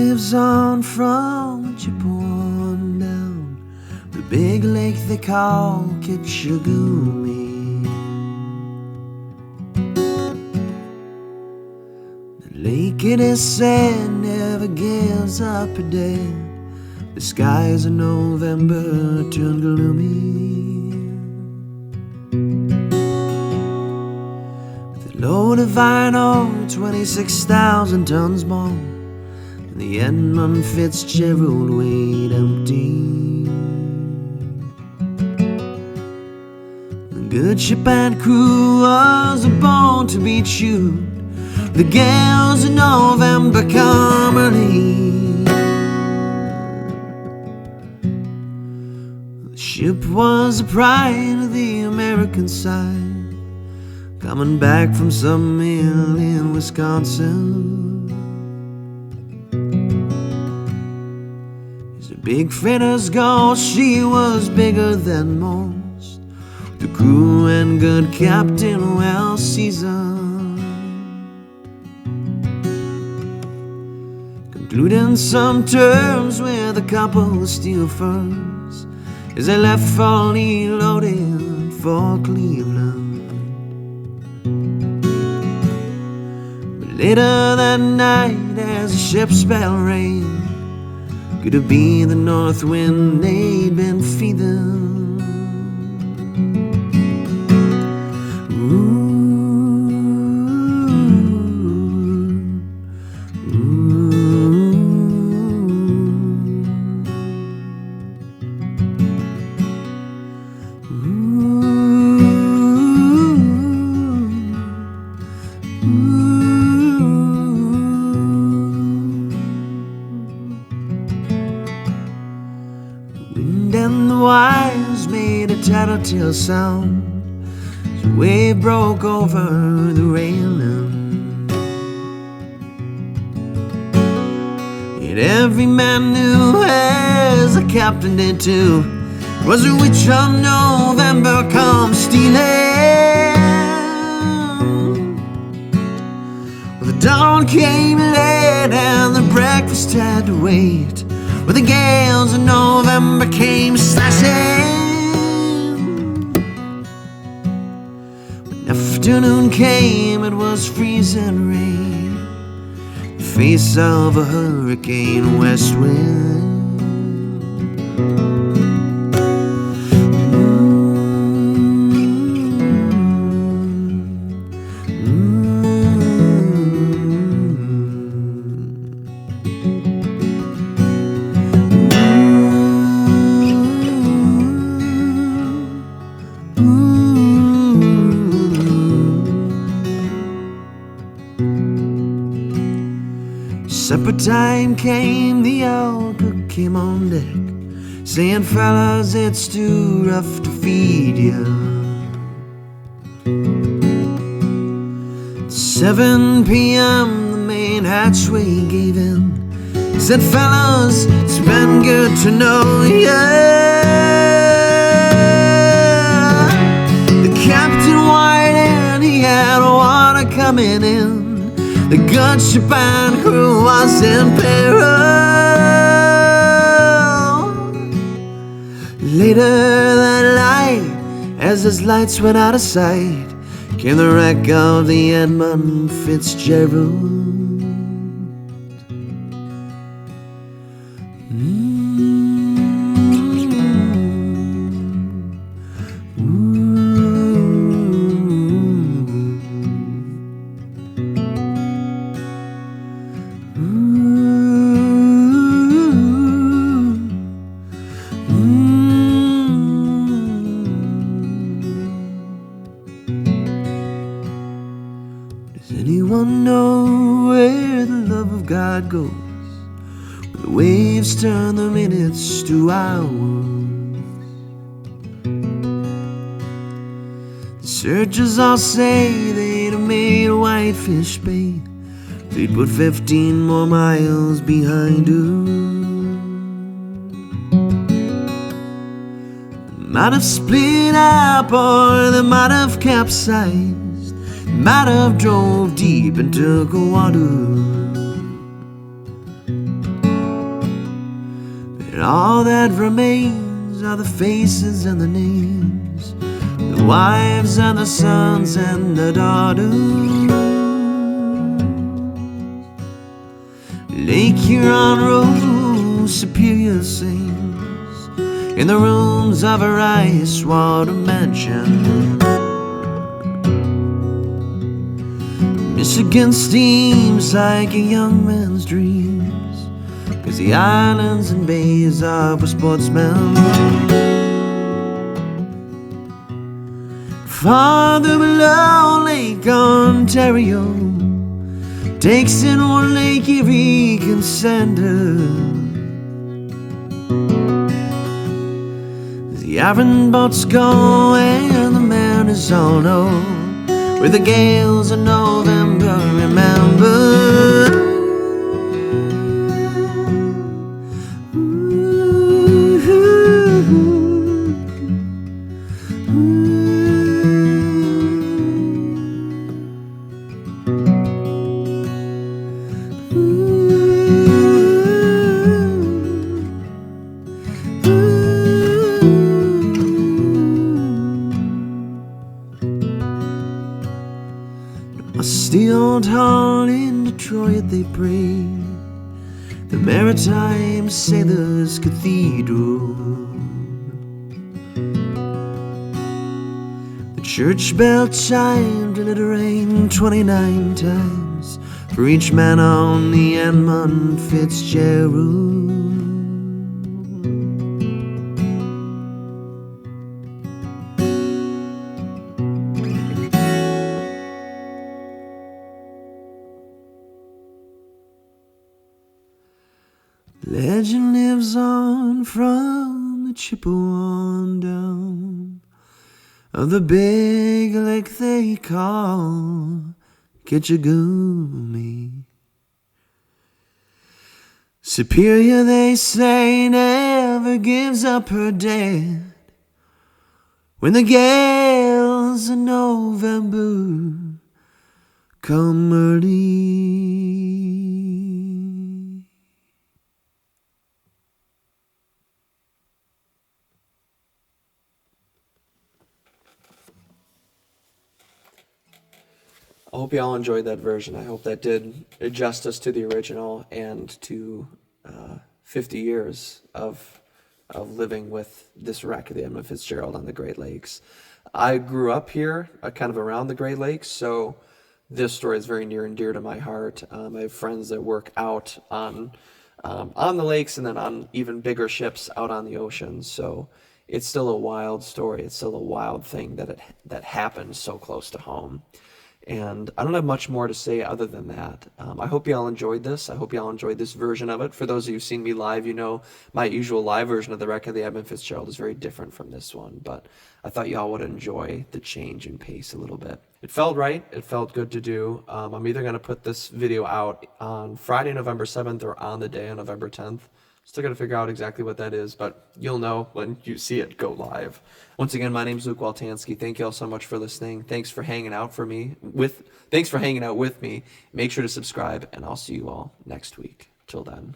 lives on from Chippewa down the big lake they call Kitchagumi. The lake, it is said, never gives up a day. The skies in November turn gloomy. With a load of iron ore, 26,000 tons more, the Edmund Fitzgerald weighed empty. The good ship and crew was born to be chewed. The gales in November come early. The ship was the pride of the American side, coming back from some mill in Wisconsin. Big freighter's gone, she was bigger than most. The crew and good captain well seasoned, concluding some terms with a couple of steel firms as they left fully loaded for Cleveland. But later that night, as the ship's bell rang, could it be the north wind they'd been feeding? And the wires made a tattletale sound as a wave broke over the railing. And every man knew, as the captain did too, was a witch of November come stealing. Well, the dawn came late and the breakfast had to wait, but the gales of November came slashing. When afternoon came, it was freezing rain, the face of a hurricane west wind. Supper time came, the old cook came on deck, saying, fellas, it's too rough to feed you. 7 p.m. the main hatchway gave in. He said, fellas, it's been good to know ya. The captain whined, he had water coming in. The good ship and crew was in peril. Later that night, as his lights went out of sight, came the wreck of the Edmund Fitzgerald. Does anyone know where the love of God goes, where the waves turn the minutes to hours? The searchers all say they'd have made Whitefish Bay, they'd put 15 more miles behind her. They might have split up, or they might have capsized, might have drove deep and took water. and all that remains are the faces and the names, the wives and the sons and the daughters. Lake Huron Road, Superior sings in the rooms of her ice water mansion. Michigan steams like a young man's dreams, 'cause the islands and bays are for sportsmen. Farther below, Lake Ontario takes in one Lake Erie can send her. The iron boats go and the mariners all know where the gales of November remember. The old hall in Detroit they pray, the Maritime Sailors Cathedral. The church bell chimed and it rang 29 times for each man on the Edmund Fitzgerald. Legend lives on from the Chippewa down of the big lake they call Kitchigumi. Superior, they say, never gives up her dead when the gales of November come early. I hope y'all enjoyed that version. I hope that did justice to the original and to 50 years of living with this wreck of the Edmund Fitzgerald on the Great Lakes. I grew up here, kind of around the Great Lakes, so this story is very near and dear to my heart. I have friends that work out on the lakes and then on even bigger ships out on the ocean. So it's still a wild story. It's still a wild thing that happened so close to home. And I don't have much more to say other than that. I hope y'all enjoyed this. I hope y'all enjoyed this version of it. For those of you who've seen me live, you know my usual live version of the wreck of the Edmund Fitzgerald is very different from this one. But I thought y'all would enjoy the change in pace a little bit. It felt right. It felt good to do. I'm either going to put this video out on Friday, November 7th or on the day on November 10th. Still got to figure out exactly what that is, but you'll know when you see it go live. Once again, my name's Luke Waltansky. Thank you all so much for listening. Thanks for hanging out with me. Make sure to subscribe, and I'll see you all next week. Till then.